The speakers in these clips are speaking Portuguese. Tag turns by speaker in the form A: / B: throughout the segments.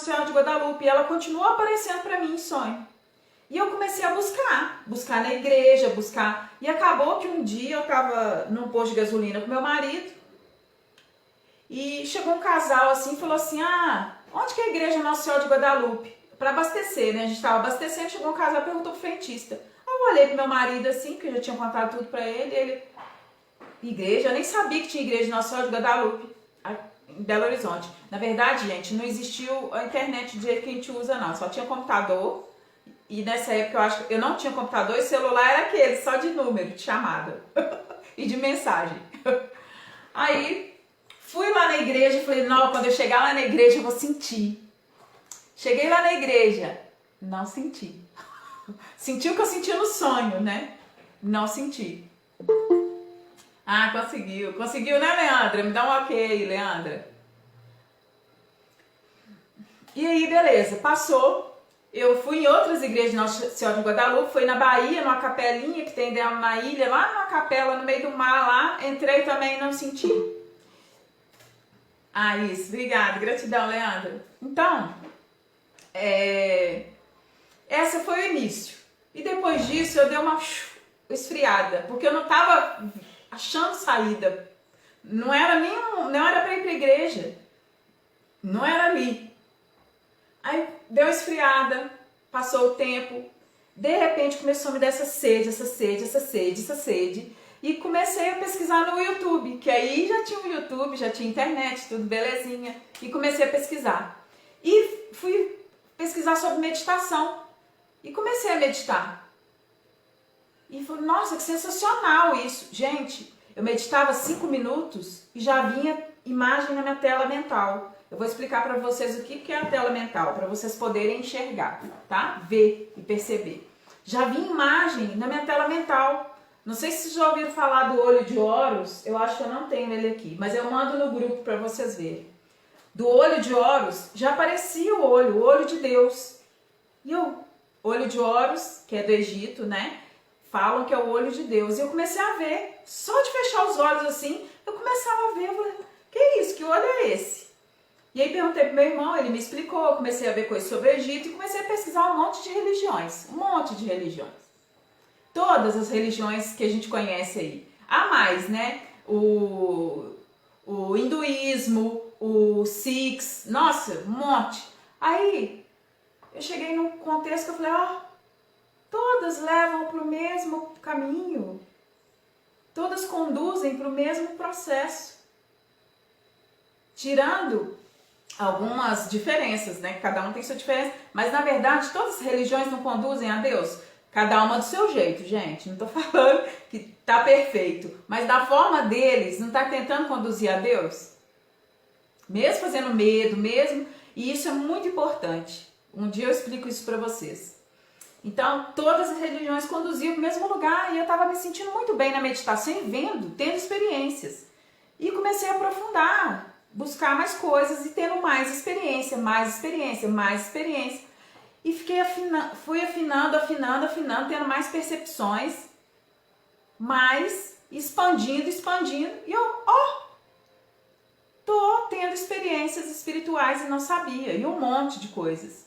A: Senhora de Guadalupe, e ela continuou aparecendo para mim em sonho. E eu comecei a buscar na igreja, buscar. E acabou que um dia eu estava num posto de gasolina com meu marido, e chegou um casal assim e falou assim, onde que é a igreja Nossa Senhora de Guadalupe? Para abastecer, né? A gente estava abastecendo, chegou um casal e perguntou pro frentista. Eu olhei pro meu marido assim, que eu já tinha contado tudo para ele, e ele... Igreja? Eu nem sabia que tinha igreja Nossa Senhora de Guadalupe em Belo Horizonte. Na verdade, gente, não existiu a internet do jeito que a gente usa, não. Só tinha computador. E nessa época eu acho que eu não tinha computador e celular era aquele, só de número, de chamada e de mensagem. Aí fui lá na igreja e falei, não, quando eu chegar lá na igreja eu vou sentir. Cheguei lá na igreja, não senti. Senti o que eu senti no sonho, né? Não senti. Conseguiu. Conseguiu, né, Leandra? Me dá um ok, Leandra. E aí, beleza, passou. Eu fui em outras igrejas de Nossa Senhora de Guadalupe, fui na Bahia, numa capelinha que tem dela na ilha, lá numa capela no meio do mar, lá, entrei também e não senti. Isso, obrigada, gratidão, Leandra. Então, essa foi o início. E depois disso eu dei uma esfriada, porque eu não estava achando saída. Não era para ir para a igreja. Não era ali. Aí deu uma esfriada, passou o tempo, de repente começou a me dar essa sede. E comecei a pesquisar no YouTube, que aí já tinha o YouTube, já tinha internet, tudo belezinha. E comecei a pesquisar. E fui pesquisar sobre meditação. E comecei a meditar. E falei, nossa, que sensacional isso. Gente, eu meditava 5 minutos e já vinha imagem na minha tela mental. Eu vou explicar para vocês o que é a tela mental, para vocês poderem enxergar, tá? Ver e perceber. Já vinha imagem na minha tela mental. Não sei se vocês já ouviram falar do olho de Horus, eu acho que eu não tenho ele aqui, mas eu mando no grupo para vocês verem. Do olho de Horus já aparecia o olho de Deus. E o olho de Horus, que é do Egito, né? Falam que é o olho de Deus. E eu comecei a ver, só de fechar os olhos assim, eu começava a ver, eu falei, que isso? Que olho é esse? E aí perguntei pro meu irmão, ele me explicou, eu comecei a ver coisas sobre o Egito e comecei a pesquisar um monte de religiões. Todas as religiões que a gente conhece aí. Há mais, né? O hinduísmo, o Sikhs, nossa, um monte. Aí eu cheguei num contexto que eu falei, todas levam para o mesmo caminho. Todas conduzem para o mesmo processo. Tirando algumas diferenças, né? Cada um tem sua diferença. Mas, na verdade, todas as religiões não conduzem a Deus. Cada uma do seu jeito, gente. Não tô falando que tá perfeito. Mas da forma deles, não tá tentando conduzir a Deus? Mesmo fazendo medo, mesmo... E isso é muito importante. Um dia eu explico isso para vocês. Então, todas as religiões conduziam para o mesmo lugar. E eu estava me sentindo muito bem na meditação e vendo, tendo experiências. E comecei a aprofundar, buscar mais coisas e tendo mais experiência. E fui afinando, tendo mais percepções, mais expandindo. E eu, tô tendo experiências espirituais e não sabia. E um monte de coisas.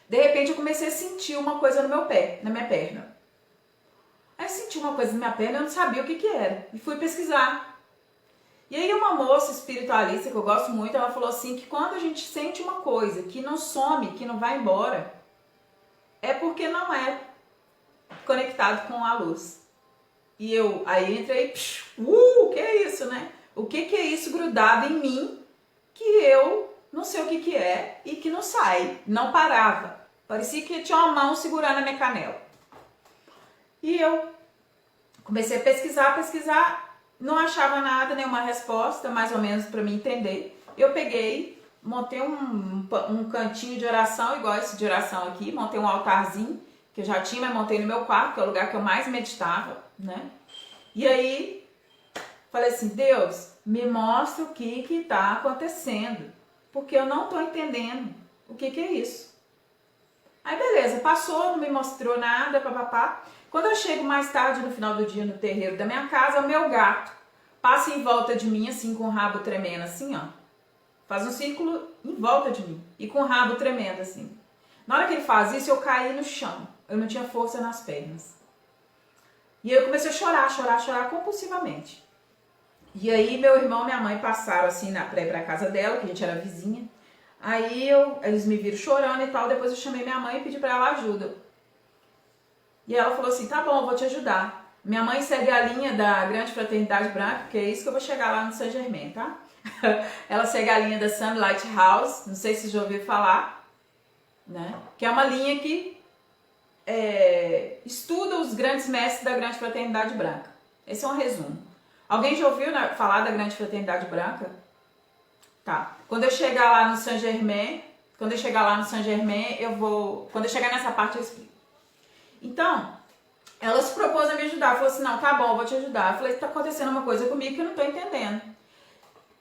A: De repente eu comecei a sentir uma coisa no meu pé, na minha perna. Aí eu senti uma coisa na minha perna, eu não sabia o que era. E fui pesquisar. E aí uma moça espiritualista que eu gosto muito, ela falou assim que quando a gente sente uma coisa que não some, que não vai embora, é porque não é conectado com a luz. E eu aí entrei, o que é isso, né? O que é isso grudado em mim que eu não sei o que é e que não sai, não parava. Parecia que tinha uma mão segurando a minha canela. E eu comecei a pesquisar, não achava nada, nenhuma resposta, mais ou menos para me entender. Eu peguei, montei um cantinho de oração, igual esse de oração aqui, montei um altarzinho, que eu já tinha, mas montei no meu quarto, que é o lugar que eu mais meditava, né? E aí, falei assim, Deus, me mostra o que está acontecendo, porque eu não estou entendendo o que é isso. Aí beleza, passou, não me mostrou nada, papapá. Quando eu chego mais tarde, no final do dia, no terreiro da minha casa, o meu gato passa em volta de mim, assim, com o rabo tremendo, assim, ó. faz um círculo em volta de mim e com o rabo tremendo assim. Na hora que ele faz isso, eu caí no chão. Eu não tinha força nas pernas. E eu comecei a chorar compulsivamente. E aí meu irmão e minha mãe passaram assim pra ir pra casa dela, que a gente era vizinha. Aí eles me viram chorando e tal, depois eu chamei minha mãe e pedi pra ela ajuda. E ela falou assim, tá bom, eu vou te ajudar. Minha mãe segue a linha da Grande Fraternidade Branca, que é isso que eu vou chegar lá no Saint Germain, tá? Ela segue a linha da Sunlight House, não sei se vocês já ouviram falar, né? Que é uma linha que estuda os grandes mestres da Grande Fraternidade Branca. Esse é um resumo. Alguém já ouviu falar da Grande Fraternidade Branca? Tá. Quando eu chegar lá no Saint Germain, quando eu chegar nessa parte eu explico. Então, ela se propôs a me ajudar. Falou assim, não, tá bom, eu vou te ajudar. Eu falei, tá acontecendo uma coisa comigo que eu não tô entendendo.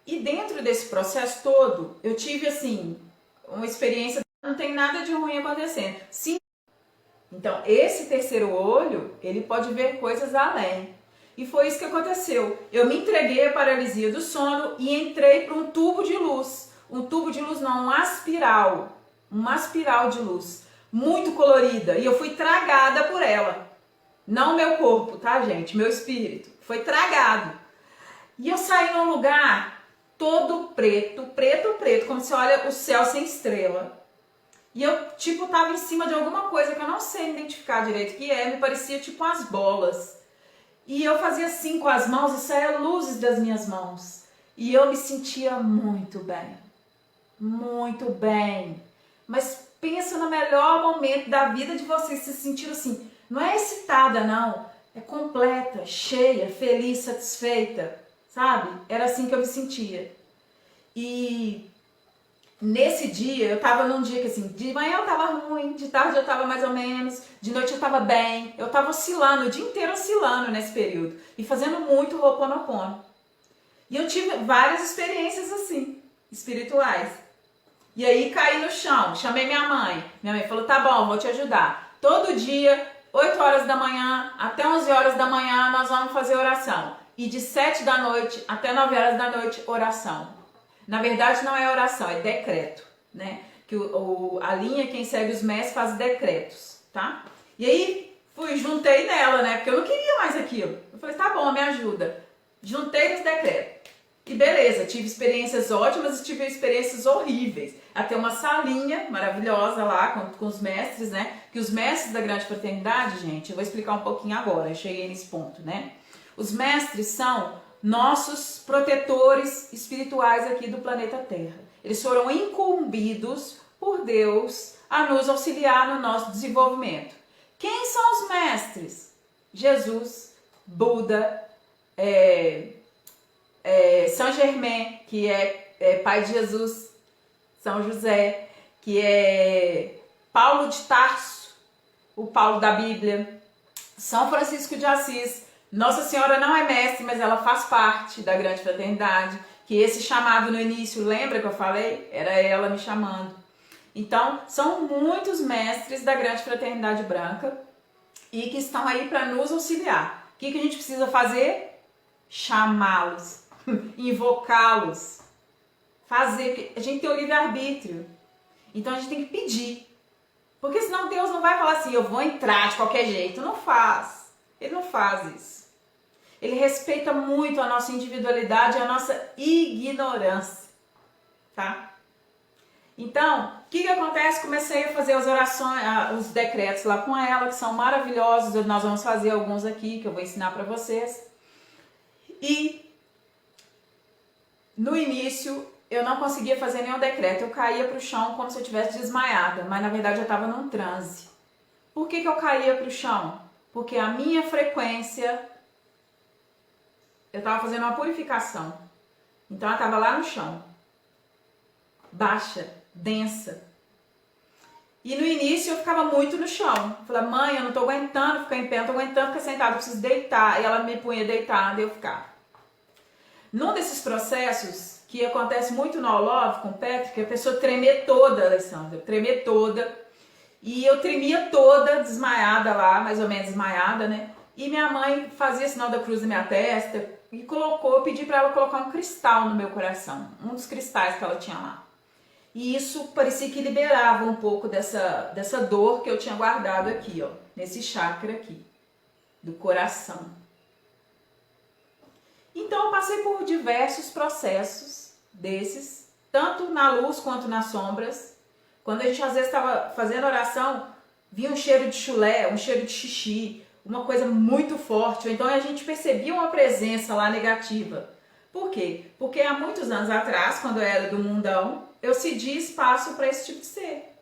A: E dentro desse processo todo, eu tive, assim, uma experiência, não tem nada de ruim acontecendo. Sim. Então, esse terceiro olho, ele pode ver coisas além. E foi isso que aconteceu. Eu me entreguei à paralisia do sono e entrei para um tubo de luz. Um tubo de luz não, uma espiral de luz. Muito colorida. E eu fui tragada por ela. Não meu corpo, tá, gente? Meu espírito. Foi tragado. E eu saí num lugar todo preto, como se olha o céu sem estrela. E eu, tipo, tava em cima de alguma coisa que eu não sei identificar direito o que é. Me parecia tipo umas bolas. E eu fazia assim com as mãos e saía luzes das minhas mãos. E eu me sentia muito bem. Muito bem. Mas pensa no melhor momento da vida de vocês se sentir assim. Não é excitada, não. É completa, cheia, feliz, satisfeita. Sabe? Era assim que eu me sentia. E nesse dia, eu tava num dia que assim, de manhã eu tava ruim, de tarde eu tava mais ou menos, de noite eu tava bem, eu tava oscilando, o dia inteiro oscilando nesse período e fazendo muito Ho'oponopono. E eu tive várias experiências assim, espirituais. E aí caí no chão, chamei minha mãe falou, tá bom, vou te ajudar. Todo dia, 8 horas da manhã até 11 horas da manhã nós vamos fazer oração. E de 7 da noite até 9 horas da noite, oração. Na verdade, não é oração, é decreto, né? Que a linha, quem segue os mestres, faz decretos, tá? E aí, juntei nela, né? Porque eu não queria mais aquilo. Eu falei, tá bom, me ajuda. Juntei nos decretos. E beleza, tive experiências ótimas e tive experiências horríveis. Até uma salinha maravilhosa lá com os mestres, né? Que os mestres da Grande Fraternidade, gente, eu vou explicar um pouquinho agora, eu cheguei nesse ponto, né? Os mestres são nossos protetores espirituais aqui do planeta Terra. Eles foram incumbidos por Deus a nos auxiliar no nosso desenvolvimento. Quem são os mestres? Jesus, Buda, Saint Germain, que é pai de Jesus, São José, que é Paulo de Tarso, o Paulo da Bíblia, São Francisco de Assis. Nossa Senhora não é mestre, mas ela faz parte da Grande Fraternidade, que esse chamado no início, lembra que eu falei? Era ela me chamando. Então, são muitos mestres da Grande Fraternidade Branca e que estão aí para nos auxiliar. O que a gente precisa fazer? Chamá-los, invocá-los, fazer. A gente tem o livre-arbítrio, então a gente tem que pedir. Porque senão Deus não vai falar assim, eu vou entrar de qualquer jeito. Não faz. Ele não faz isso. Ele respeita muito a nossa individualidade e a nossa ignorância, tá? Então, o que acontece? Comecei a fazer as orações, os decretos lá com ela, que são maravilhosos. Nós vamos fazer alguns aqui, que eu vou ensinar para vocês. E no início, eu não conseguia fazer nenhum decreto. Eu caía para o chão como se eu tivesse desmaiada, mas na verdade eu estava num transe. Por que eu caía para o chão? Porque a minha frequência, eu estava fazendo uma purificação. Então ela estava lá no chão. Baixa, densa. E no início eu ficava muito no chão. Eu falei, mãe, eu não estou aguentando ficar em pé, não estou aguentando ficar sentada, eu preciso deitar. E ela me punha deitada e eu ficava. Num desses processos, que acontece muito no All Love com o Patrick, a pessoa tremer toda, Alessandra, tremer toda. E eu tremia toda, desmaiada lá, mais ou menos desmaiada, né? E minha mãe fazia sinal da cruz na minha testa, e eu pedi para ela colocar um cristal no meu coração, um dos cristais que ela tinha lá. E isso parecia que liberava um pouco dessa dor que eu tinha guardado aqui, ó, nesse chakra aqui, do coração. Então eu passei por diversos processos desses, tanto na luz quanto nas sombras. Quando a gente às vezes estava fazendo oração, via um cheiro de chulé, um cheiro de xixi, uma coisa muito forte, ou então a gente percebia uma presença lá negativa. Por quê? Porque há muitos anos atrás, quando eu era do mundão, eu cedi espaço para esse tipo de ser.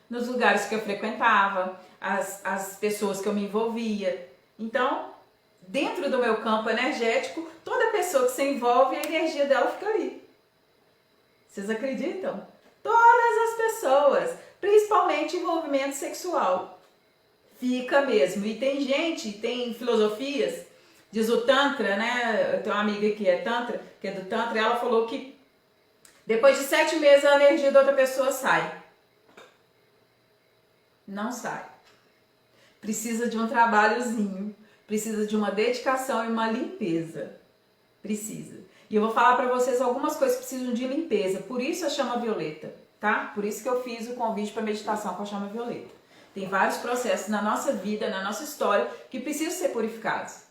A: Nos lugares que eu frequentava, as pessoas que eu me envolvia. Então, dentro do meu campo energético, toda pessoa que se envolve, a energia dela fica ali. Vocês acreditam? Todas as pessoas, principalmente envolvimento sexual. Fica mesmo. E tem gente, tem filosofias, diz o Tantra, né? Eu tenho uma amiga que é Tantra, que é do Tantra, e ela falou que depois de 7 meses a energia da outra pessoa sai. Não sai. Precisa de um trabalhozinho, precisa de uma dedicação e uma limpeza. Precisa. E eu vou falar para vocês algumas coisas que precisam de limpeza. Por isso a chama violeta, tá? Por isso que eu fiz o convite para meditação com a chama violeta. Tem vários processos na nossa vida, na nossa história, que precisam ser purificados.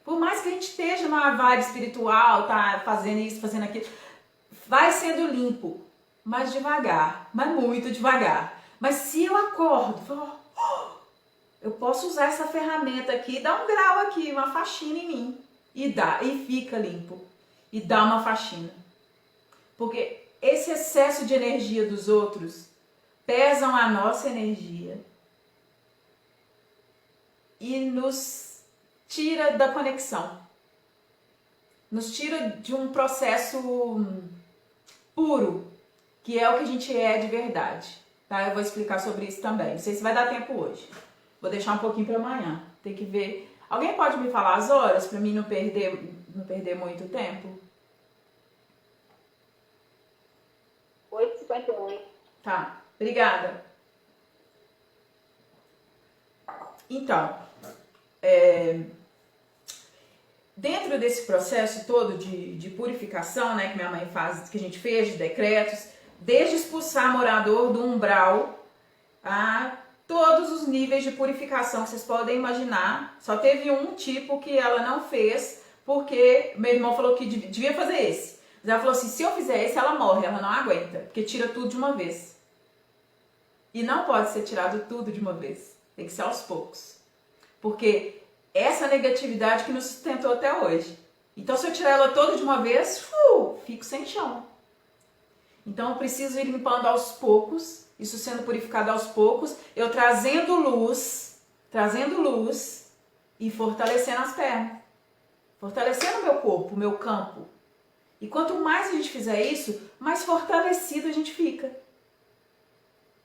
A: Por mais que a gente esteja numa vibe espiritual, tá fazendo isso, fazendo aquilo, vai sendo limpo, mas devagar, mas muito devagar. Mas se eu acordo, eu posso usar essa ferramenta aqui, dar um grau aqui, uma faxina em mim, e fica limpo, e dá uma faxina. Porque esse excesso de energia dos outros pesam a nossa energia e nos tira da conexão, nos tira de um processo puro, que é o que a gente é de verdade, tá? Eu vou explicar sobre isso também. Não sei se vai dar tempo hoje. Vou deixar um pouquinho para amanhã. Tem que ver. Alguém pode me falar as horas para mim não perder muito tempo?
B: 8h51.
A: Tá. Obrigada. Então, dentro desse processo todo de purificação, né, que minha mãe faz, que a gente fez, de decretos, desde expulsar morador do umbral a todos os níveis de purificação que vocês podem imaginar. Só teve um tipo que ela não fez, porque meu irmão falou que devia fazer esse. Mas ela falou assim, se eu fizer esse, ela morre, ela não aguenta, porque tira tudo de uma vez. E não pode ser tirado tudo de uma vez, tem que ser aos poucos. Porque essa negatividade que nos sustentou até hoje. Então, se eu tirar ela toda de uma vez, fico sem chão. Então, eu preciso ir limpando aos poucos, isso sendo purificado aos poucos, eu trazendo luz e fortalecendo as pernas. Fortalecendo o meu corpo, o meu campo. E quanto mais a gente fizer isso, mais fortalecido a gente fica.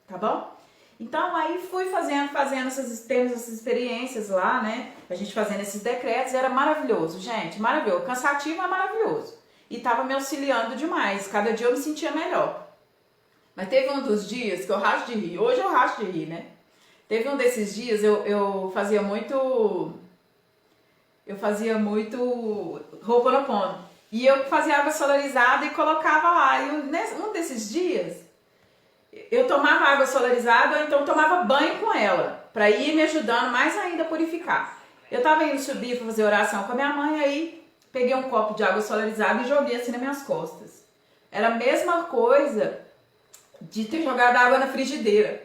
A: Tá bom? Então aí fui tendo essas experiências lá, né? A gente fazendo esses decretos, era maravilhoso, gente, maravilhoso. Cansativo, mas maravilhoso. E tava me auxiliando demais, cada dia eu me sentia melhor. Mas teve um dos dias que eu racho de rir, hoje eu racho de rir, né? Teve um desses dias, eu fazia muito Ho'oponopono. E eu fazia água solarizada e colocava lá. E um desses dias, eu tomava água solarizada ou então tomava banho com ela, para ir me ajudando mais ainda a purificar. Eu tava indo subir para fazer oração com a minha mãe, aí peguei um copo de água solarizada e joguei assim nas minhas costas. Era a mesma coisa de ter jogado água na frigideira.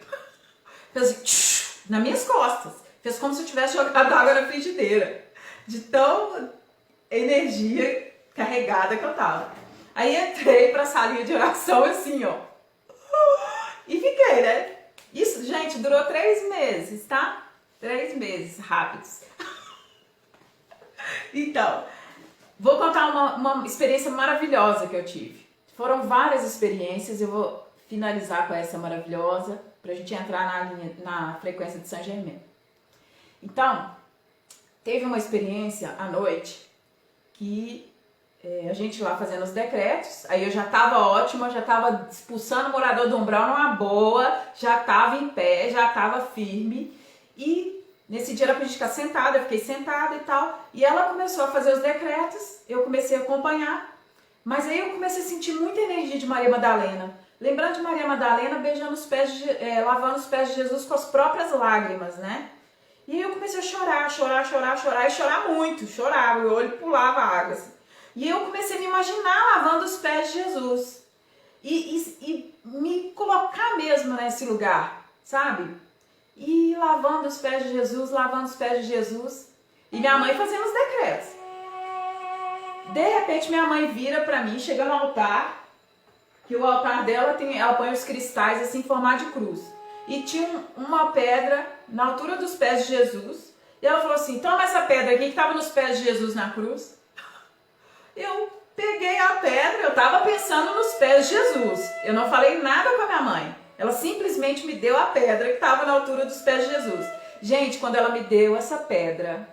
A: Fez assim, nas minhas costas. Fez como se eu tivesse jogado água na frigideira. De tão energia carregada que eu tava. Aí entrei pra salinha de oração assim, ó. E fiquei, né? Isso, gente, durou 3 meses, tá? 3 meses rápidos. Então, vou contar uma experiência maravilhosa que eu tive. Foram várias experiências, eu vou finalizar com essa maravilhosa, pra gente entrar na frequência de Saint Germain. Então, teve uma experiência à noite que a gente lá fazendo os decretos, aí eu já tava ótima, já tava expulsando o morador do umbral numa boa, já tava em pé, já tava firme, e Nesse dia era pra gente ficar sentada, eu fiquei sentada e tal. E ela começou a fazer os decretos, eu comecei a acompanhar. Mas aí eu comecei a sentir muita energia de Maria Madalena. Lembrando de Maria Madalena beijando os pés, lavando os pés de Jesus com as próprias lágrimas, né? E aí eu comecei a chorar e chorar muito. Chorava, o olho pulava água. Assim. E eu comecei a me imaginar lavando os pés de Jesus. E me colocar mesmo nesse lugar, sabe? E lavando os pés de Jesus, lavando os pés de Jesus. E minha mãe fazendo os decretos. De repente minha mãe vira pra mim, chega no altar, que o altar dela ela põe os cristais assim em formato de cruz. E tinha uma pedra na altura dos pés de Jesus. E ela falou assim, toma essa pedra aqui que estava nos pés de Jesus na cruz. Eu peguei a pedra, eu estava pensando nos pés de Jesus. Eu não falei nada com a minha mãe. Ela simplesmente me deu a pedra que estava na altura dos pés de Jesus. Gente, quando ela me deu essa pedra,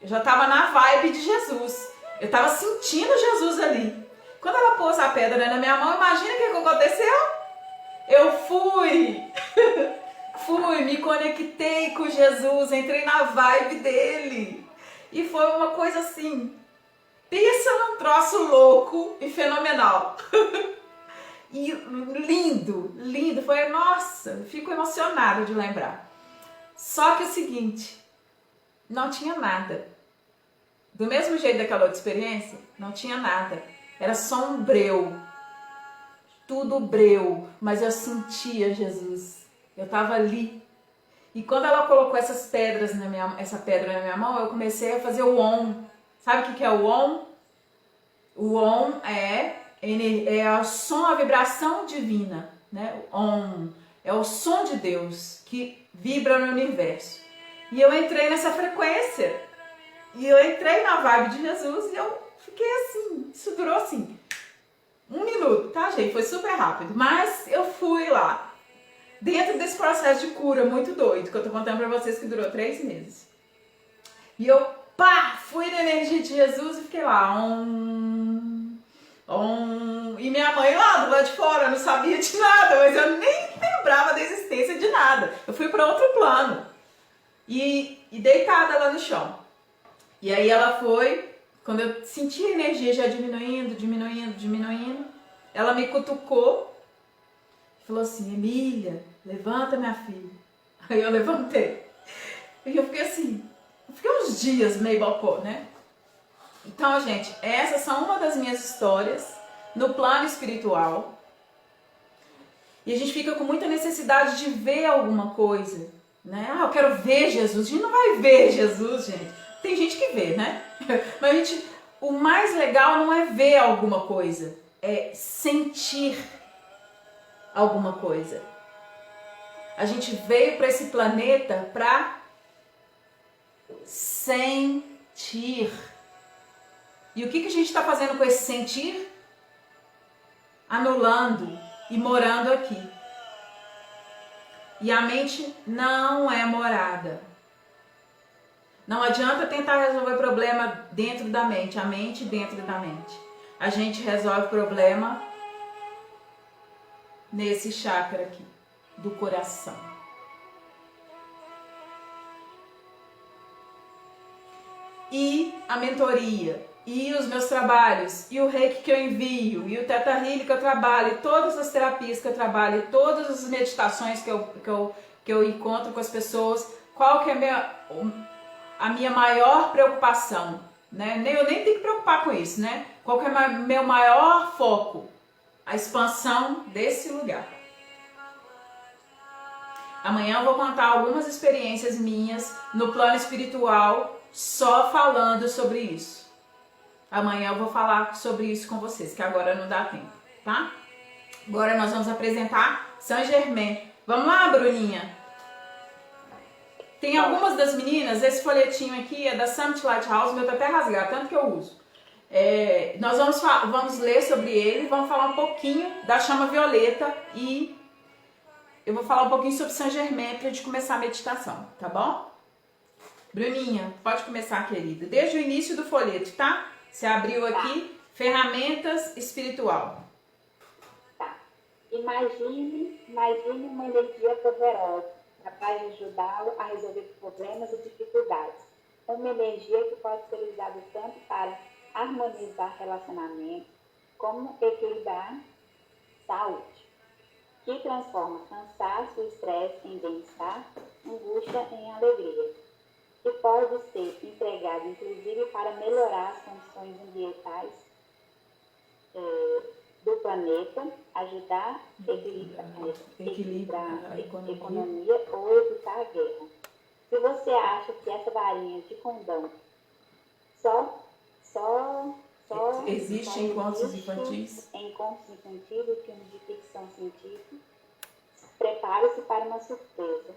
A: eu já estava na vibe de Jesus. Eu estava sentindo Jesus ali. Quando ela pôs a pedra na minha mão, imagina o que aconteceu? Eu fui, me conectei com Jesus, entrei na vibe dele. E foi uma coisa assim, pensa num troço louco e fenomenal. E lindo, lindo, foi, nossa, fico emocionada de lembrar. Só que é o seguinte, não tinha nada. Do mesmo jeito daquela outra experiência, não tinha nada. Era só um breu. Tudo breu. Mas eu sentia Jesus. Eu estava ali. E quando ela colocou essa pedra na minha mão, eu comecei a fazer o Om. Sabe o que é o Om? O Om é o som, a vibração divina. Né? O Om é o som de Deus que vibra no universo. E eu entrei nessa frequência. E eu entrei na vibe de Jesus e eu fiquei assim, isso durou assim, 1 minuto, tá gente? Foi super rápido, mas eu fui lá, dentro desse processo de cura muito doido, que eu tô contando pra vocês que durou 3 meses. E eu, fui na energia de Jesus e fiquei lá, e minha mãe lá do lado de fora, não sabia de nada, mas eu nem lembrava da existência de nada. Eu fui pra outro plano, e deitada lá no chão. E aí ela foi, quando eu senti a energia já diminuindo, ela me cutucou e falou assim, Emília, levanta minha filha. Aí eu levantei. E eu fiquei assim, uns dias meio bocó, né? Então, gente, essas são uma das minhas histórias no plano espiritual. E a gente fica com muita necessidade de ver alguma coisa, né? Eu quero ver Jesus. A gente não vai ver Jesus, gente. Tem gente que vê, né? Mas o mais legal não é ver alguma coisa, é sentir alguma coisa. A gente veio para esse planeta para sentir. E o que a gente está fazendo com esse sentir? Anulando e morando aqui. E a mente não é morada. Não adianta tentar resolver problema dentro da mente, a mente dentro da mente. A gente resolve problema nesse chakra aqui, do coração. E a mentoria, e os meus trabalhos, e o reiki que eu envio, e o Theta Healing que eu trabalho, e todas as terapias que eu trabalho, e todas as meditações que eu encontro com as pessoas, qual que é a minha maior preocupação, né? Eu nem tenho que preocupar com isso, né? Qual que é meu maior foco? A expansão desse lugar. Amanhã eu vou contar algumas experiências minhas no plano espiritual, só falando sobre isso. Amanhã eu vou falar sobre isso com vocês, que agora não dá tempo, tá? Agora nós vamos apresentar Saint Germain. Vamos lá, Bruninha? Tem algumas das meninas, esse folhetinho aqui é da Summit Lighthouse, meu tá até rasgado, tanto que eu uso. Nós vamos ler sobre ele, vamos falar um pouquinho da chama violeta e eu vou falar um pouquinho sobre Saint Germain pra gente começar a meditação, tá bom? Bruninha, pode começar, querida. Desde o início do folheto, tá? Você abriu aqui, ferramentas espiritual.
B: Tá. Imagine uma energia poderosa capaz de ajudá-lo a resolver problemas e dificuldades. Uma energia que pode ser usada tanto para harmonizar relacionamentos, como equilibrar saúde, que transforma cansaço e estresse em bem-estar, angústia em alegria, que pode ser empregado inclusive para melhorar as condições ambientais do planeta, ajudar a equilibrar a economia ou evitar a guerra. Se você acha que essa varinha de condão só
A: existe em contos infantis
B: e filmes de ficção científica, prepare-se para uma surpresa.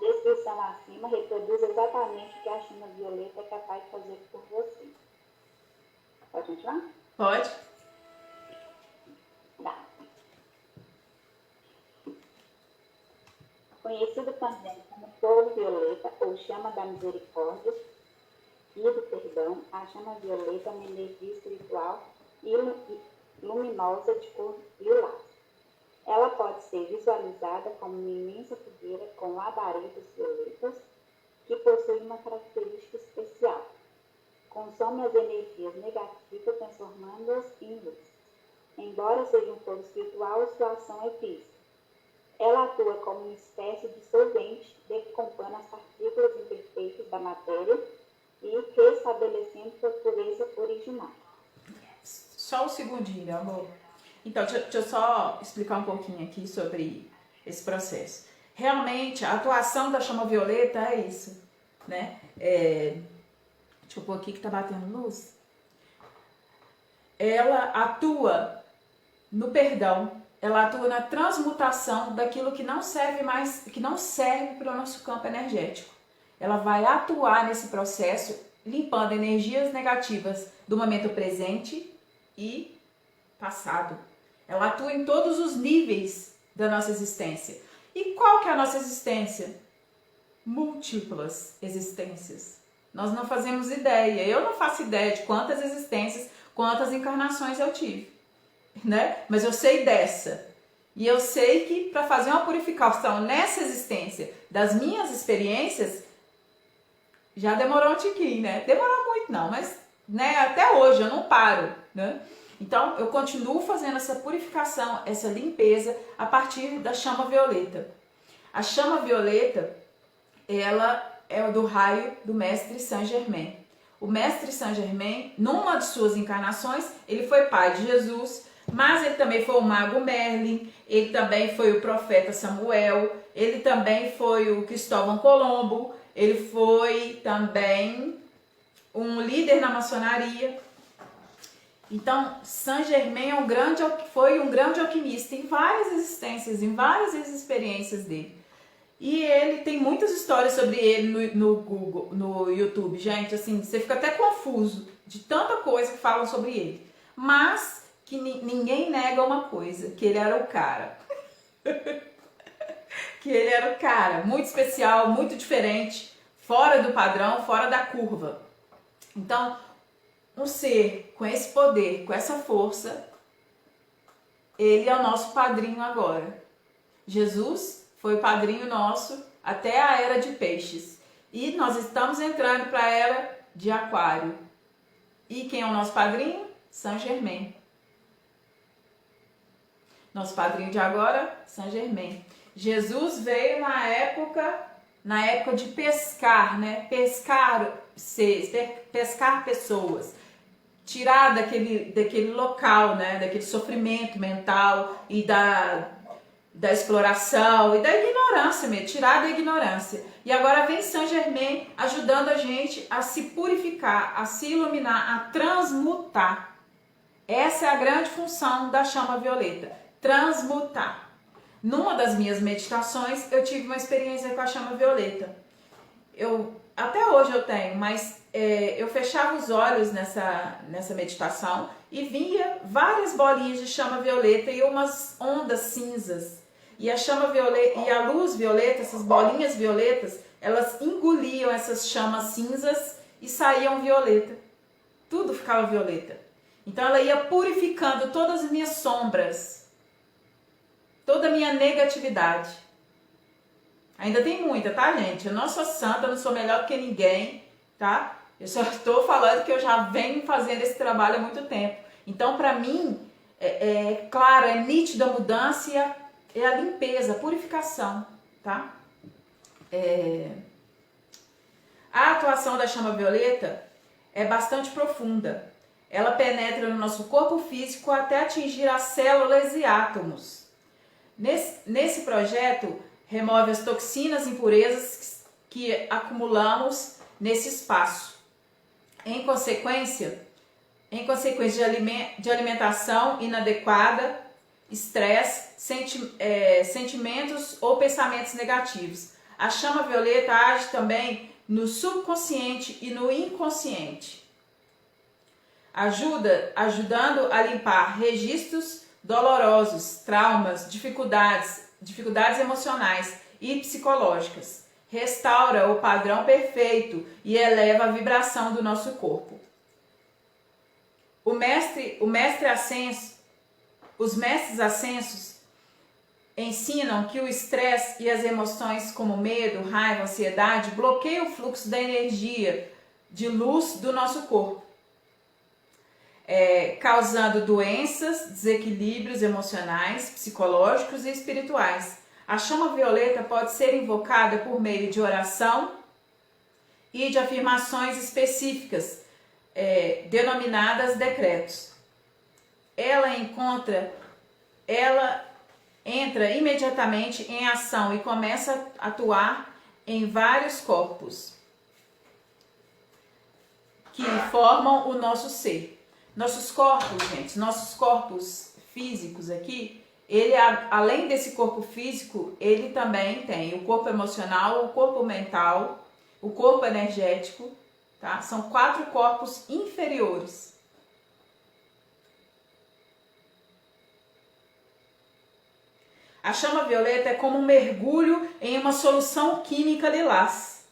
B: Descrição acima reproduz exatamente o que a chama violeta é capaz de fazer por você. Pode continuar?
A: Pode.
B: Tá. Conhecido também como fogo violeta ou chama da misericórdia e do perdão, a chama violeta é uma energia espiritual e luminosa de cor lilás. Ela pode ser visualizada como uma imensa fogueira com labaredas violetas que possui uma característica especial. Consome as energias negativas, transformando-as em luz. Embora seja um fogo espiritual, sua ação é física. Ela atua como uma espécie de solvente, decompondo as partículas imperfeitas da matéria e restabelecendo sua pureza original.
A: Só um segundinho, amor. Então, deixa eu só explicar um pouquinho aqui sobre esse processo. Realmente, a atuação da chama violeta é isso, né? Deixa eu pôr aqui que tá batendo luz. Ela atua no perdão, ela atua na transmutação daquilo que não serve mais, que não serve para o nosso campo energético. Ela vai atuar nesse processo, limpando energias negativas do momento presente e passado. Ela atua em todos os níveis da nossa existência. E qual que é a nossa existência? Múltiplas existências. Nós não fazemos ideia. Eu não faço ideia de quantas existências, quantas encarnações eu tive, né? Mas eu sei dessa. E eu sei que para fazer uma purificação nessa existência das minhas experiências, já demorou um tiquinho, né? Demorou muito não, mas né, até hoje eu não paro, né? Então, eu continuo fazendo essa purificação, essa limpeza a partir da chama violeta. A chama violeta, ela é do raio do Mestre Saint Germain. O Mestre Saint Germain, numa de suas encarnações, ele foi pai de Jesus, mas ele também foi o mago Merlin, ele também foi o profeta Samuel, ele também foi o Cristóvão Colombo, ele foi também um líder na maçonaria. Então, Saint Germain foi um grande alquimista em várias existências, em várias experiências dele. E ele tem muitas histórias sobre ele no Google, no YouTube. Gente, assim, você fica até confuso de tanta coisa que falam sobre ele. Mas que ninguém nega uma coisa, que ele era o cara. Que ele era o cara, muito especial, muito diferente, fora do padrão, fora da curva. Então, um ser com esse poder, com essa força, ele é o nosso padrinho agora. Jesus foi o padrinho nosso até a era de peixes. E nós estamos entrando para a era de aquário. E quem é o nosso padrinho? Saint Germain. Nosso padrinho de agora, Saint Germain. Jesus veio na época de pescar, né? Pescar pessoas. Tirar daquele local, né? Daquele sofrimento mental e da exploração e da ignorância mesmo, tirar da ignorância. E agora vem Saint Germain ajudando a gente a se purificar, a se iluminar, a transmutar. Essa é a grande função da chama violeta, transmutar. Numa das minhas meditações, eu tive uma experiência com a chama violeta. Até hoje eu tenho, mas eu fechava os olhos nessa meditação e via várias bolinhas de chama violeta e umas ondas cinzas. E a chama violeta e a luz violeta, essas bolinhas violetas, elas engoliam essas chamas cinzas e saíam violeta. Tudo ficava violeta. Então ela ia purificando todas as minhas sombras, toda a minha negatividade. Ainda tem muita, tá, gente? Eu não sou santa, não sou melhor do que ninguém, tá? Eu só estou falando que eu já venho fazendo esse trabalho há muito tempo. Então, para mim, claro, é nítida a mudança e a limpeza, a purificação, tá? A atuação da chama violeta é bastante profunda. Ela penetra no nosso corpo físico até atingir as células e átomos. Nesse projeto, remove as toxinas e impurezas que acumulamos nesse espaço. Em consequência de alimentação inadequada, estresse, sentimentos ou pensamentos negativos. A chama violeta age também no subconsciente e no inconsciente, ajudando a limpar registros dolorosos, traumas, dificuldades emocionais e psicológicas. Restaura o padrão perfeito e eleva a vibração do nosso corpo. Os mestres ascensos ensinam que o estresse e as emoções como medo, raiva, ansiedade bloqueiam o fluxo da energia de luz do nosso corpo, causando doenças, desequilíbrios emocionais, psicológicos e espirituais. A chama violeta pode ser invocada por meio de oração e de afirmações específicas, denominadas decretos. Ela entra imediatamente em ação e começa a atuar em vários corpos que formam o nosso ser. Nossos corpos, gente, nossos corpos físicos aqui, ele, além desse corpo físico, ele também tem o corpo emocional, o corpo mental, o corpo energético, tá? São 4 corpos inferiores. A chama violeta é como um mergulho em uma solução química lilás,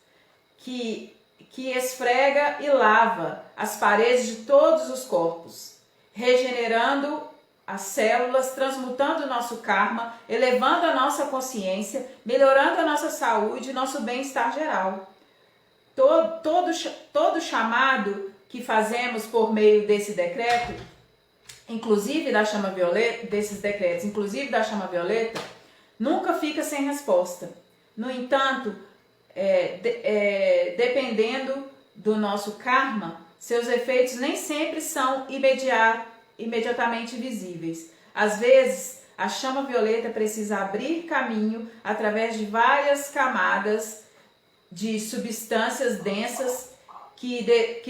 A: que esfrega e lava as paredes de todos os corpos, regenerando as células, transmutando o nosso karma, elevando a nossa consciência, melhorando a nossa saúde e nosso bem-estar geral. Todo chamado que fazemos por meio desse decreto, inclusive da chama violeta, desses decretos, inclusive da chama violeta, nunca fica sem resposta. No entanto, dependendo do nosso karma, seus efeitos nem sempre são imediatamente visíveis. Às vezes, a chama violeta precisa abrir caminho através de várias camadas de substâncias densas que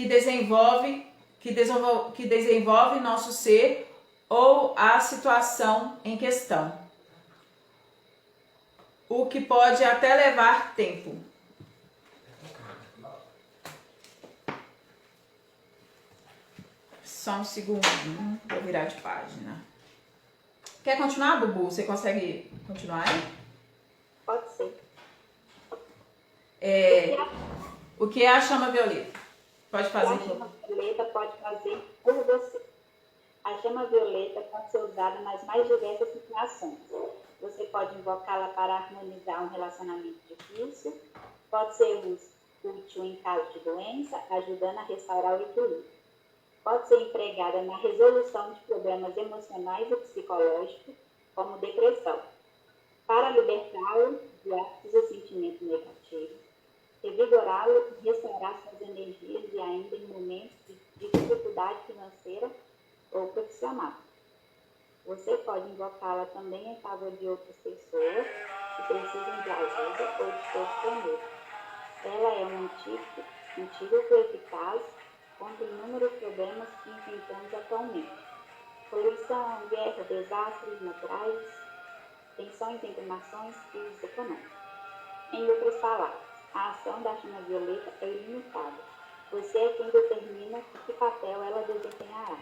A: desenvolve nosso ser ou a situação em questão, o que pode até levar tempo. Só um segundinho, vou virar de página. Quer continuar, Bubu? Você consegue continuar aí?
B: Pode ser.
A: O que é a chama violeta? Pode fazer.
B: A chama violeta pode fazer por você. A chama violeta pode ser usada nas mais diversas situações. Você pode invocá-la para harmonizar um relacionamento difícil, pode ser útil em caso de doença, ajudando a restaurar o equilíbrio. Pode ser empregada na resolução de problemas emocionais e psicológicos, como depressão, para libertá-lo de atos e sentimentos negativos, revigorá-lo e restaurar suas energias e ainda em momentos de dificuldade financeira ou profissional. Você pode invocá-la também em favor de outras pessoas que precisam de ajuda ou de socorro. Ela é um antídoto eficaz contra inúmeros problemas que enfrentamos atualmente. Poluição, guerra, desastres naturais, tensões entre nações, crises econômicas. Em outras palavras, a ação da chama violeta é ilimitada. Você é quem determina que papel ela desempenhará.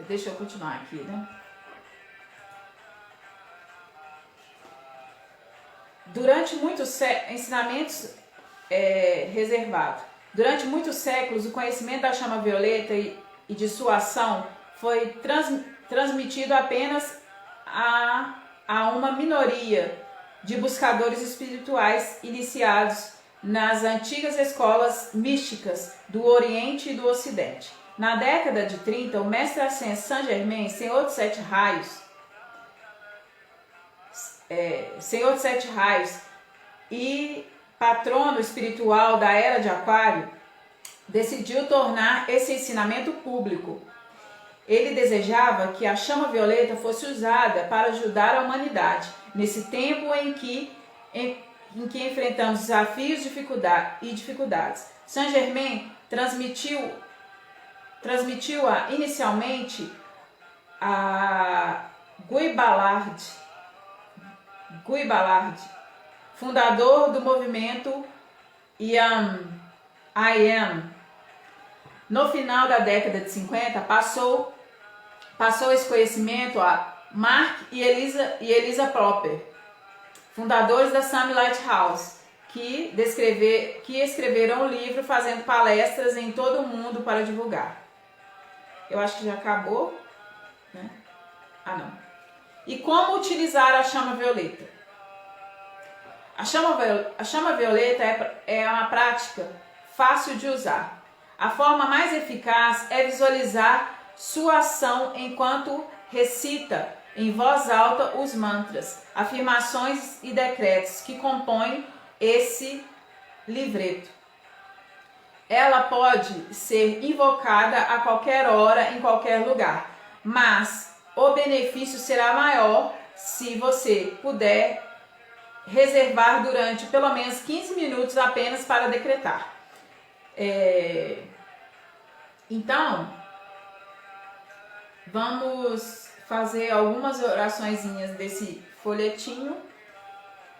A: Deixa eu continuar aqui, né? Durante muitos ensinamentos reservados. Durante muitos séculos, o conhecimento da chama violeta e de sua ação foi transmitido apenas a uma minoria de buscadores espirituais iniciados nas antigas escolas místicas do Oriente e do Ocidente. Na década de 30, o mestre Ascenso Saint-Germain, Senhor de Sete Raios e patrono espiritual da Era de Aquário, decidiu tornar esse ensinamento público. Ele desejava que a chama violeta fosse usada para ajudar a humanidade nesse tempo em que enfrentamos desafios e dificuldades. Saint-Germain transmitiu-a inicialmente a Guy Ballard, fundador do movimento I Am. No final da década de 50, passou esse conhecimento a Mark e Elisa Proper, fundadores da Sami Lighthouse, que escreveram um livro fazendo palestras em todo o mundo para divulgar. Eu acho que já acabou, né? Ah, não. E como utilizar a chama violeta? A chama violeta é uma prática fácil de usar. A forma mais eficaz é visualizar sua ação enquanto recita em voz alta os mantras, afirmações e decretos que compõem esse livreto. Ela pode ser invocada a qualquer hora, em qualquer lugar, mas o benefício será maior se você puder reservar durante pelo menos 15 minutos apenas para decretar. Então, vamos fazer algumas oraçõezinhas desse folhetinho.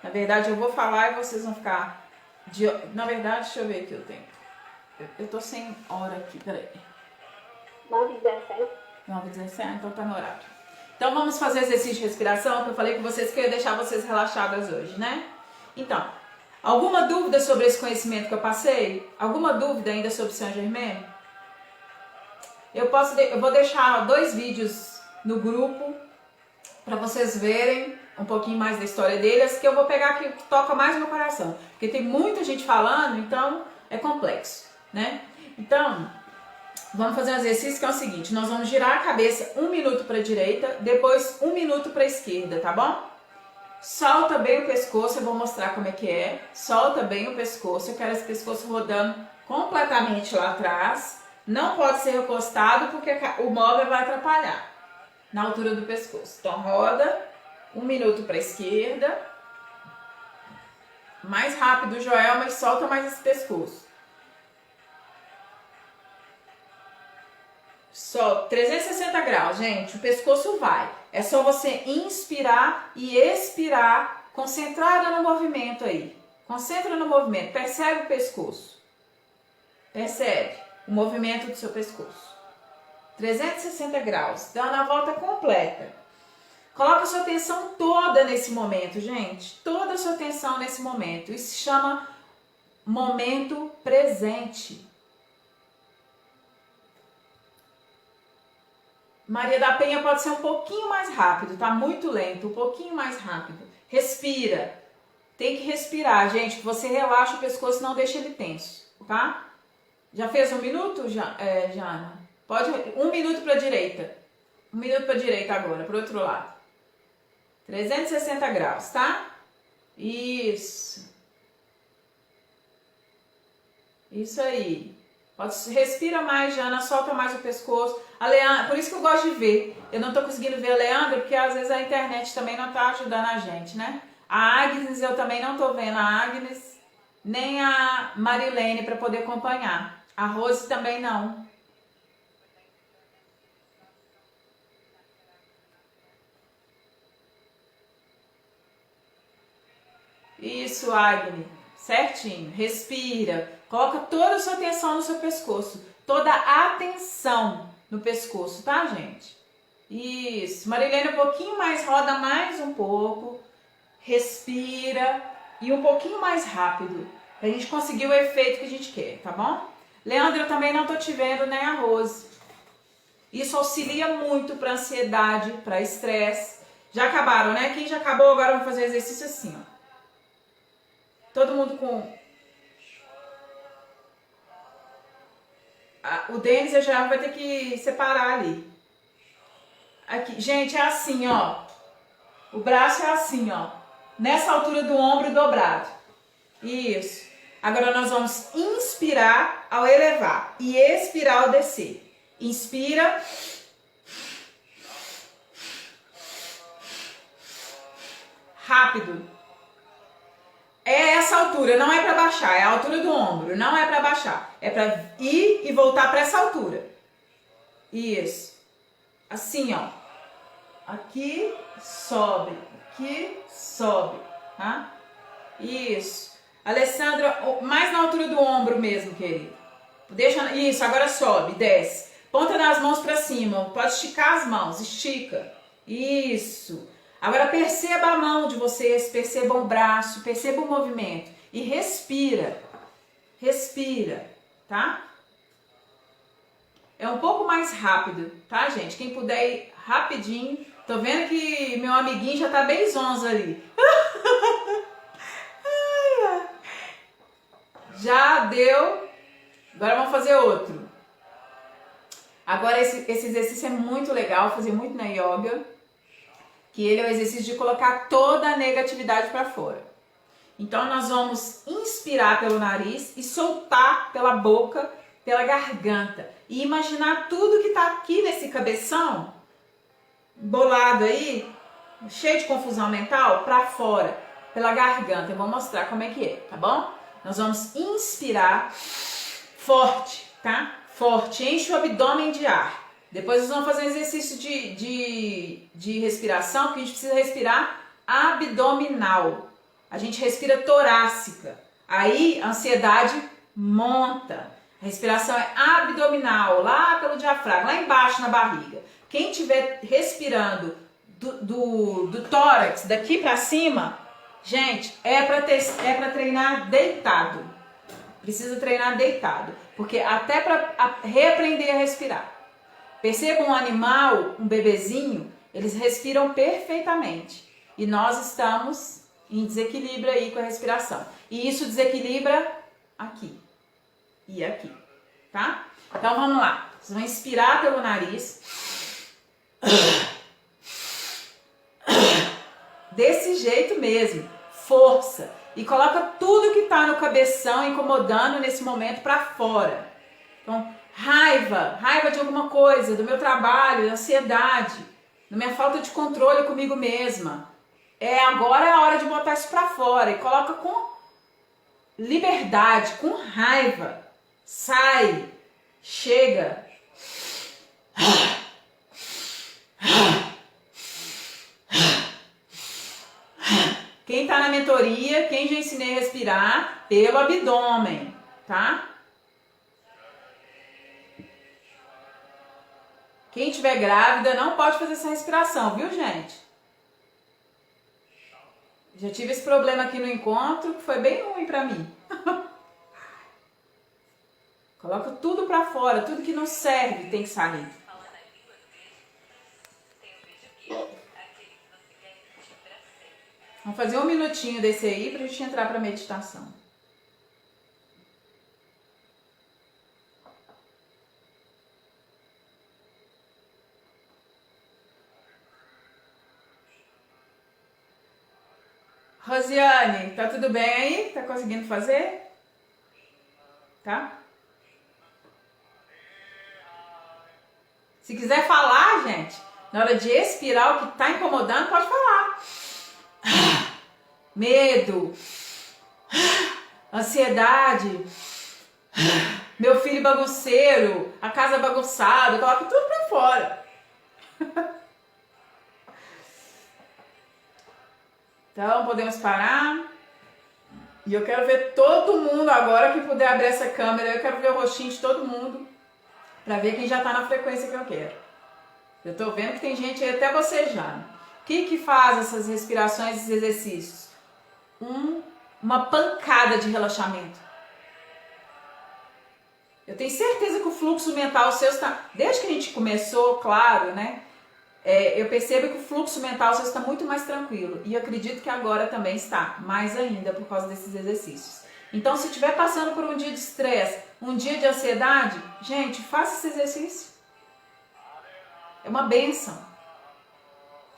A: Na verdade, eu vou falar e vocês vão ficar... Na verdade, deixa eu ver aqui o tempo. Eu tô sem hora aqui, peraí.
B: 9h17.
A: 9h17, então tá no horário. Então, vamos fazer exercício de respiração, que eu falei com vocês que eu ia deixar vocês relaxadas hoje, né? Então, alguma dúvida sobre esse conhecimento que eu passei? Alguma dúvida ainda sobre Saint-Germain? Eu vou deixar 2 vídeos no grupo para vocês verem um pouquinho mais da história deles, que eu vou pegar aqui que toca mais no meu coração, porque tem muita gente falando, então é complexo, né? Então, vamos fazer um exercício que é o seguinte: nós vamos girar a cabeça 1 minuto para a direita, depois 1 minuto para a esquerda, tá bom? Solta bem o pescoço, eu vou mostrar como é que é. Solta bem o pescoço, eu quero esse pescoço rodando completamente lá atrás. Não pode ser recostado porque o móvel vai atrapalhar na altura do pescoço. Então roda 1 minuto para a esquerda. Mais rápido, Joel, mas solta mais esse pescoço. Só 360 graus, gente. O pescoço vai. É só você inspirar e expirar, concentrada no movimento aí. Concentra no movimento. Percebe o pescoço. Percebe o movimento do seu pescoço. 360 graus, dando a volta completa. Coloca a sua atenção toda nesse momento, gente. Toda a sua atenção nesse momento. Isso se chama momento presente. Maria da Penha pode ser um pouquinho mais rápido, tá muito lento, um pouquinho mais rápido. Respira. Tem que respirar, gente. Você relaxa o pescoço, não deixa ele tenso, tá? Já fez 1 minuto, Jana? Pode 1 minuto para a direita. 1 minuto para a direita agora, para o outro lado. 360 graus, tá? Isso. Isso aí. Respira mais, Jana, solta mais o pescoço. A Leandra, por isso que eu gosto de ver. Eu não tô conseguindo ver a Leandra, porque às vezes a internet também não tá ajudando a gente, né? A Agnes, eu também não tô vendo a Agnes, nem a Marilene para poder acompanhar. A Rose também não. Isso, Agnes. Certinho. Respira. Coloca toda a sua atenção no seu pescoço. Toda a atenção no pescoço, tá, gente? Isso. Marilene, um pouquinho mais. Roda mais um pouco. Respira. E um pouquinho mais rápido. Pra gente conseguir o efeito que a gente quer, tá bom? Leandro, eu também não tô te vendo, nem a Rose. Isso auxilia muito para ansiedade, para estresse. Já acabaram, né? Quem já acabou, agora vamos fazer o exercício assim, ó. Todo mundo com... O Denis e a Geraldo vai ter que separar ali. Aqui. Gente, é assim, ó. O braço é assim, ó. Nessa altura do ombro dobrado. Isso. Agora nós vamos inspirar ao elevar e expirar ao descer. Inspira. Rápido. É essa altura, não é para baixar, é a altura do ombro, não é para baixar. É para ir e voltar para essa altura. Isso. Assim, ó. Aqui, sobe. Aqui, sobe. Tá? Isso. Alessandra, mais na altura do ombro mesmo, querido. Deixa, isso, agora sobe, desce. Ponta das mãos para cima. Pode esticar as mãos, estica. Isso. Agora perceba a mão de vocês, percebam o braço, perceba o movimento. E respira. Respira, tá? É um pouco mais rápido, tá, gente? Quem puder ir rapidinho. Tô vendo que meu amiguinho já tá bem zonzo ali. Já deu. Agora vamos fazer outro. Agora esse exercício é muito legal, fazer muito na yoga. Que ele é o exercício de colocar toda a negatividade para fora. Então nós vamos inspirar pelo nariz e soltar pela boca, pela garganta. E imaginar tudo que tá aqui nesse cabeção, bolado aí, cheio de confusão mental, para fora, pela garganta. Eu vou mostrar como é que é, tá bom? Nós vamos inspirar forte, tá? Forte, enche o abdômen de ar. Depois nós vamos fazer um exercício de respiração, porque a gente precisa respirar abdominal. A gente respira torácica. Aí a ansiedade monta. A respiração é abdominal, lá pelo diafragma, lá embaixo na barriga. Quem estiver respirando do tórax, daqui para cima, gente, é para treinar deitado. Precisa treinar deitado. Porque até para reaprender a respirar. Perceba um animal, um bebezinho, eles respiram perfeitamente. E nós estamos em desequilíbrio aí com a respiração. E isso desequilibra aqui e aqui, tá? Então vamos lá. Vocês vão inspirar pelo nariz. Desse jeito mesmo. Força. E coloca tudo que tá no cabeção incomodando nesse momento para fora. Então, raiva de alguma coisa, do meu trabalho, ansiedade, da minha falta de controle comigo mesma. Agora é a hora de botar isso pra fora e coloca com liberdade, com raiva. Sai, chega. Quem tá na mentoria, quem já ensinei a respirar pelo abdômen, tá? Quem estiver grávida não pode fazer essa respiração, viu, gente? Já tive esse problema aqui no encontro, que foi bem ruim pra mim. Coloca tudo pra fora, tudo que não serve tem que sair. Vamos fazer um minutinho desse aí pra gente entrar pra meditação. Rosiane, tá tudo bem aí? Tá conseguindo fazer? Tá? Se quiser falar, gente, na hora de expirar o que tá incomodando, pode falar. Medo, ansiedade, meu filho bagunceiro, a casa bagunçada, coloca tudo pra fora. Então, podemos parar. E eu quero ver todo mundo agora que puder abrir essa câmera. Eu quero ver o rostinho de todo mundo. Pra ver quem já tá na frequência que eu quero. Eu tô vendo que tem gente aí até bocejando. O que faz essas respirações, esses exercícios? Uma pancada de relaxamento. Eu tenho certeza que o fluxo mental seu está... Desde que a gente começou, claro, né? eu percebo que o fluxo mental já está muito mais tranquilo. E eu acredito que agora também está, mais ainda por causa desses exercícios. Então, se estiver passando por um dia de estresse, um dia de ansiedade, gente, faça esse exercício. É uma bênção,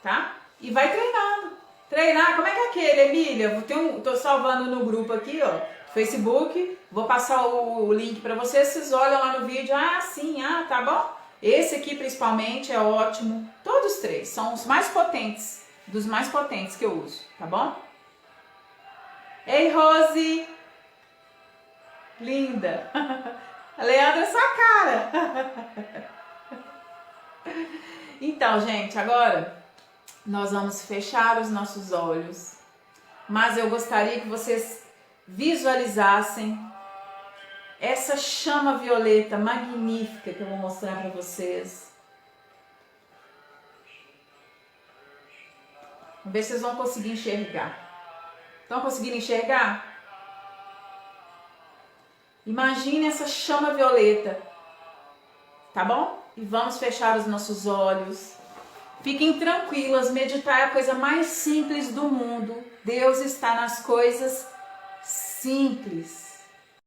A: tá? E vai treinando. Treinar, como é que é aquele, Emília? Tô salvando no grupo aqui, ó, Facebook. Vou passar o link para vocês. Vocês olham lá no vídeo. Ah, sim, tá bom? Esse aqui principalmente é ótimo. Todos três são os mais potentes, dos mais potentes que eu uso, tá bom? Ei, Rose! Linda! A Leandra é sua cara! Então, gente, agora nós vamos fechar os nossos olhos, mas eu gostaria que vocês visualizassem essa chama violeta magnífica que eu vou mostrar para vocês. Vamos ver se vocês vão conseguir enxergar. Estão conseguindo enxergar? Imagine essa chama violeta, tá bom? E vamos fechar os nossos olhos. Fiquem tranquilas, meditar é a coisa mais simples do mundo. Deus está nas coisas simples.